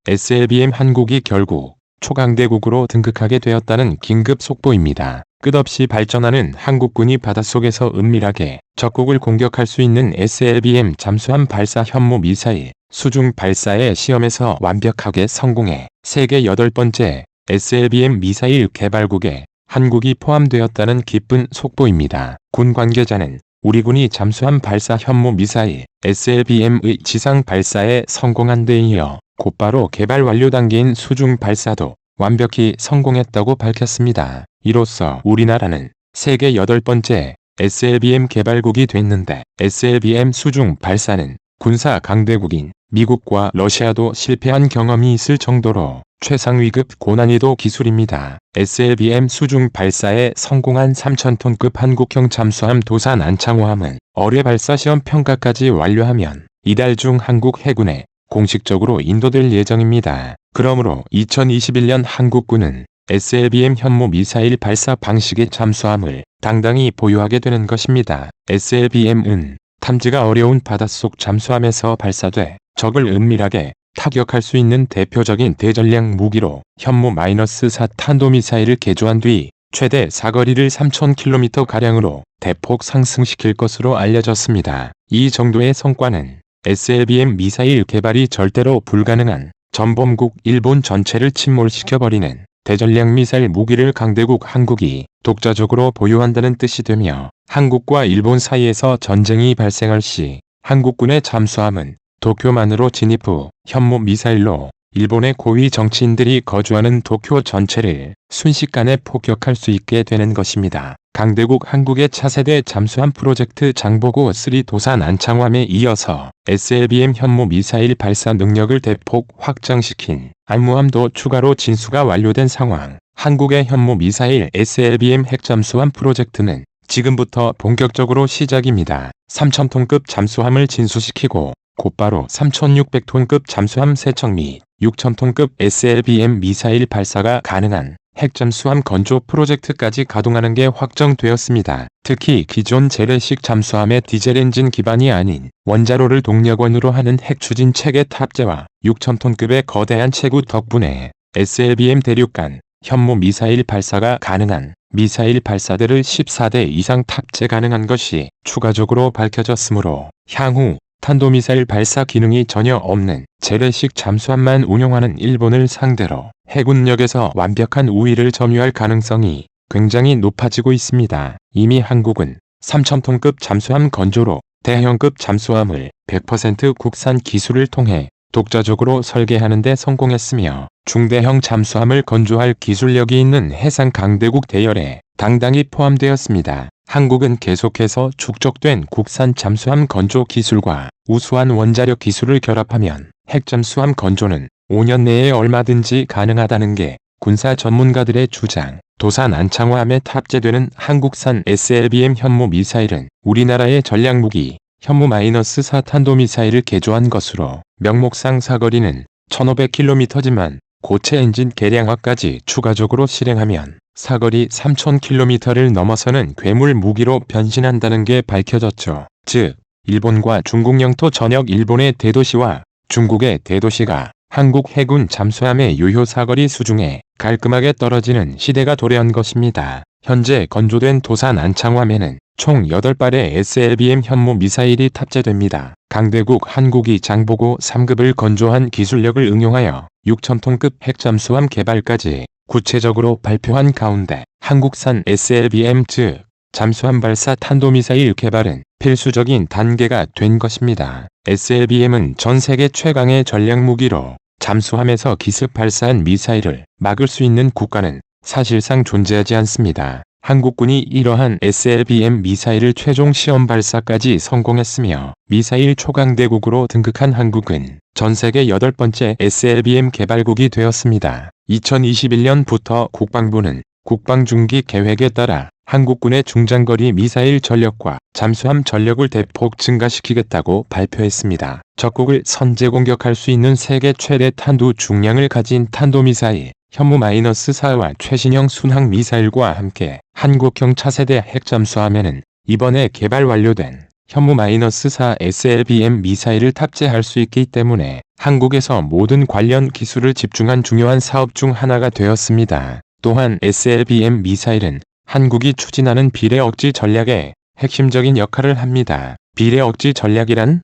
SLBM 한국이 결국 초강대국으로 등극하게 되었다는 긴급 속보입니다. 끝없이 발전하는 한국군이 바닷속에서 은밀하게 적국을 공격할 수 있는 SLBM 잠수함 발사 현무 미사일 수중 발사의 시험에서 완벽하게 성공해 세계 8번째 SLBM 미사일 개발국에 한국이 포함되었다는 기쁜 속보입니다. 군 관계자는 우리 군이 잠수함 발사 현무 미사일 SLBM의 지상 발사에 성공한 데 이어 곧바로 개발 완료 단계인 수중 발사도 완벽히 성공했다고 밝혔습니다. 이로써 우리나라는 세계 8번째 SLBM 개발국이 됐는데 SLBM 수중 발사는 군사 강대국인 미국과 러시아도 실패한 경험이 있을 정도로 최상위급 고난이도 기술입니다. SLBM 수중 발사에 성공한 3,000톤급 한국형 잠수함 도산 안창호함은 어뢰 발사 시험 평가까지 완료하면 이달 중 한국 해군에 공식적으로 인도될 예정입니다. 그러므로 2021년 한국군은 SLBM 현무 미사일 발사 방식의 잠수함을 당당히 보유하게 되는 것입니다. SLBM은 탐지가 어려운 바닷속 잠수함에서 발사돼 적을 은밀하게 타격할 수 있는 대표적인 대전략 무기로 현무-4 탄도미사일을 개조한 뒤 최대 사거리를 3,000km가량으로 대폭 상승시킬 것으로 알려졌습니다. 이 정도의 성과는 SLBM 미사일 개발이 절대로 불가능한 전범국 일본 전체를 침몰시켜버리는 대전략 미사일 무기를 강대국 한국이 독자적으로 보유한다는 뜻이 되며 한국과 일본 사이에서 전쟁이 발생할 시 한국군의 잠수함은 도쿄만으로 진입 후 현무 미사일로 일본의 고위 정치인들이 거주하는 도쿄 전체를 순식간에 폭격할 수 있게 되는 것입니다. 강대국 한국의 차세대 잠수함 프로젝트 장보고 3 도산 안창호함에 이어서 SLBM 현무 미사일 발사 능력을 대폭 확장시킨 안무함도 추가로 진수가 완료된 상황. 한국의 현무 미사일 SLBM 핵잠수함 프로젝트는 지금부터 본격적으로 시작입니다. 3,000톤급 잠수함을 진수시키고 곧바로 3,600톤급 잠수함 세척 및 6,000톤급 SLBM 미사일 발사가 가능한 핵잠수함 건조 프로젝트까지 가동하는 게 확정되었습니다. 특히 기존 재래식 잠수함의 디젤 엔진 기반이 아닌 원자로를 동력원으로 하는 핵 추진 체계 탑재와 6,000톤급의 거대한 체구 덕분에 SLBM 대륙간 현무 미사일 발사가 가능한 미사일 발사대를 14대 이상 탑재 가능한 것이 추가적으로 밝혀졌으므로 향후 탄도미사일 발사 기능이 전혀 없는 재래식 잠수함만 운용하는 일본을 상대로 해군력에서 완벽한 우위를 점유할 가능성이 굉장히 높아지고 있습니다. 이미 한국은 3,000톤급 잠수함 건조로 대형급 잠수함을 100% 국산 기술을 통해 독자적으로 설계하는 데 성공했으며 중대형 잠수함을 건조할 기술력이 있는 해상 강대국 대열에 당당히 포함되었습니다. 한국은 계속해서 축적된 국산 잠수함 건조 기술과 우수한 원자력 기술을 결합하면 핵잠수함 건조는 5년 내에 얼마든지 가능하다는 게 군사 전문가들의 주장. 도산 안창호함에 탑재되는 한국산 SLBM 현무 미사일은 우리나라의 전략무기 현무-4 탄도미사일을 개조한 것으로 명목상 사거리는 1,500km지만 고체 엔진 개량화까지 추가적으로 실행하면 사거리 3,000km를 넘어서는 괴물 무기로 변신한다는 게 밝혀졌죠. 즉, 일본과 중국 영토 전역 일본의 대도시와 중국의 대도시가 한국 해군 잠수함의 유효 사거리 수중에 깔끔하게 떨어지는 시대가 도래한 것입니다. 현재 건조된 도산 안창호함에는 총 8발의 SLBM 현무 미사일이 탑재됩니다. 강대국 한국이 장보고 3급을 건조한 기술력을 응용하여 6,000톤급 핵잠수함 개발까지 구체적으로 발표한 가운데 한국산 SLBM 즉 잠수함 발사 탄도미사일 개발은 필수적인 단계가 된 것입니다. SLBM은 전 세계 최강의 전략무기로 잠수함에서 기습 발사한 미사일을 막을 수 있는 국가는 사실상 존재하지 않습니다. 한국군이 이러한 SLBM 미사일을 최종 시험 발사까지 성공했으며 미사일 초강대국으로 등극한 한국은 전세계 8번째 SLBM 개발국이 되었습니다. 2021년부터 국방부는 국방중기 계획에 따라 한국군의 중장거리 미사일 전력과 잠수함 전력을 대폭 증가시키겠다고 발표했습니다. 적국을 선제 공격할 수 있는 세계 최대 탄두 중량을 가진 탄도미사일 현무-4와 최신형 순항미사일과 함께 한국형 차세대 핵잠수함에는 이번에 개발 완료된 현무-4 SLBM 미사일을 탑재할 수 있기 때문에 한국에서 모든 관련 기술을 집중한 중요한 사업 중 하나가 되었습니다. 또한 SLBM 미사일은 한국이 추진하는 비례 억지 전략에 핵심적인 역할을 합니다. 비례 억지 전략이란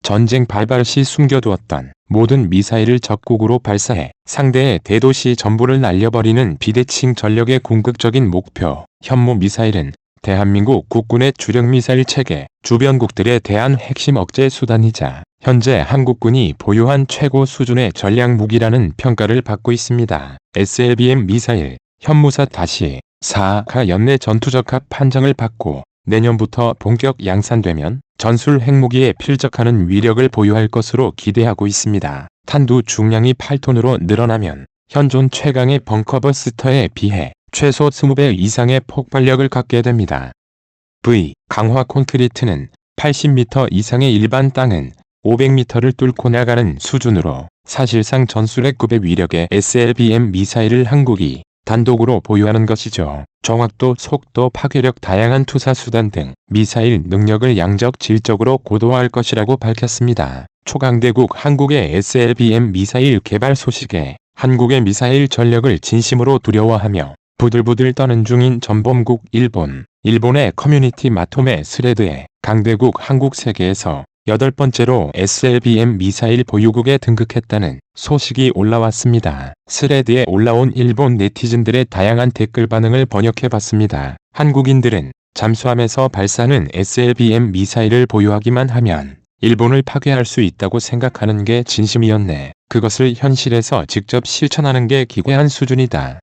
전쟁 발발 시 숨겨두었던 모든 미사일을 적국으로 발사해 상대의 대도시 전부를 날려버리는 비대칭 전력의 궁극적인 목표. 현무 미사일은 대한민국 국군의 주력 미사일 체계, 주변국들에 대한 핵심 억제 수단이자 현재 한국군이 보유한 최고 수준의 전략 무기라는 평가를 받고 있습니다. SLBM 미사일 현무-4가 연내 전투적합 판정을 받고 내년부터 본격 양산되면 전술 핵무기에 필적하는 위력을 보유할 것으로 기대하고 있습니다. 탄두 중량이 8톤으로 늘어나면 현존 최강의 벙커버스터에 비해 최소 20배 이상의 폭발력을 갖게 됩니다. 강화 콘크리트는 80m 이상의 일반 땅은 500m를 뚫고 나가는 수준으로 사실상 전술핵급의 위력의 SLBM 미사일을 한국이 단독으로 보유하는 것이죠. 정확도, 속도, 파괴력, 다양한 투사수단 등 미사일 능력을 양적 질적으로 고도화할 것이라고 밝혔습니다. 초강대국 한국의 SLBM 미사일 개발 소식에 한국의 미사일 전력을 진심으로 두려워하며 부들부들 떠는 중인 전범국 일본의 커뮤니티 마토메 스레드에 강대국 한국 세계에서 8번째로 SLBM 미사일 보유국에 등극했다는 소식이 올라왔습니다. 스레드에 올라온 일본 네티즌들의 다양한 댓글 반응을 번역해봤습니다. 한국인들은 잠수함에서 발사하는 SLBM 미사일을 보유하기만 하면 일본을 파괴할 수 있다고 생각하는 게 진심이었네. 그것을 현실에서 직접 실천하는 게 기괴한 수준이다.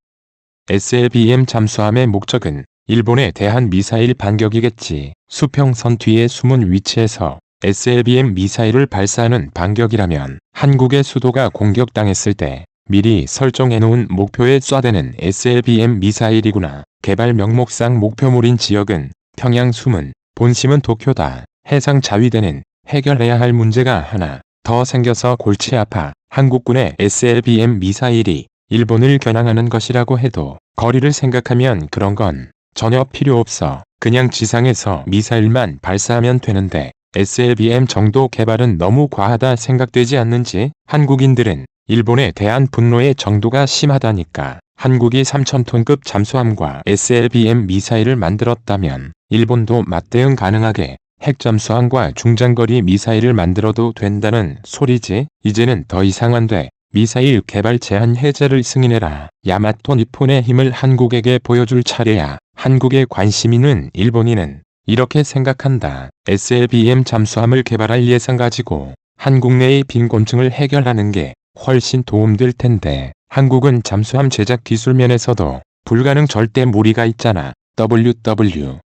SLBM 잠수함의 목적은 일본에 대한 미사일 반격이겠지. 수평선 뒤에 숨은 위치에서 SLBM 미사일을 발사하는 반격이라면 한국의 수도가 공격당했을 때 미리 설정해놓은 목표에 쏴대는 SLBM 미사일이구나. 개발 명목상 목표물인 지역은 평양 수문, 본심은 도쿄다. 해상 자위대는 해결해야 할 문제가 하나 더 생겨서 골치 아파. 한국군의 SLBM 미사일이 일본을 겨냥하는 것이라고 해도 거리를 생각하면 그런 건 전혀 필요 없어. 그냥 지상에서 미사일만 발사하면 되는데 SLBM 정도 개발은 너무 과하다 생각되지 않는지? 한국인들은 일본에 대한 분노의 정도가 심하다니까. 한국이 3000톤급 잠수함과 SLBM 미사일을 만들었다면 일본도 맞대응 가능하게 핵잠수함과 중장거리 미사일을 만들어도 된다는 소리지. 이제는 더 이상 안 돼. 미사일 개발 제한 해제를 승인해라. 야마토 니폰의 힘을 한국에게 보여줄 차례야. 한국의 관심이는 일본인은 이렇게 생각한다. SLBM 잠수함을 개발할 예산 가지고 한국 내의 빈곤층을 해결하는 게 훨씬 도움될 텐데 한국은 잠수함 제작 기술 면에서도 불가능 절대 무리가 있잖아.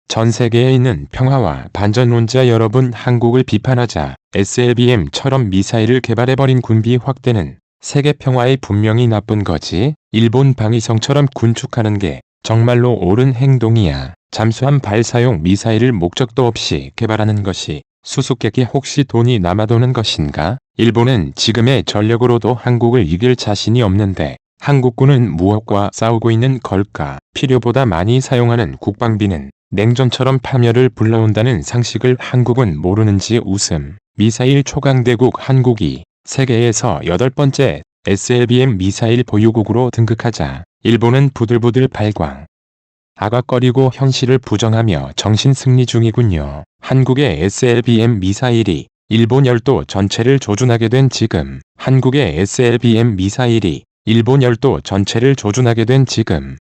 전 세계에 있는 평화와 반전론자 여러분, 한국을 비판하자 SLBM처럼 미사일을 개발해버린 군비 확대는 세계 평화에 분명히 나쁜 거지. 일본 방위성처럼 군축하는 게 정말로 옳은 행동이야. 잠수함 발사용 미사일을 목적도 없이 개발하는 것이 수수께끼. 혹시 돈이 남아도는 것인가? 일본은 지금의 전력으로도 한국을 이길 자신이 없는데 한국군은 무엇과 싸우고 있는 걸까? 필요보다 많이 사용하는 국방비는 냉전처럼 파멸을 불러온다는 상식을 한국은 모르는지 웃음. 미사일 초강대국 한국이 세계에서 8번째 SLBM 미사일 보유국으로 등극하자 일본은 부들부들 발광. 아각거리고 현실을 부정하며 정신승리 중이군요. 한국의 SLBM 미사일이 일본 열도 전체를 조준하게 된 지금, 한국의 SLBM 미사일이 일본 열도 전체를 조준하게 된 지금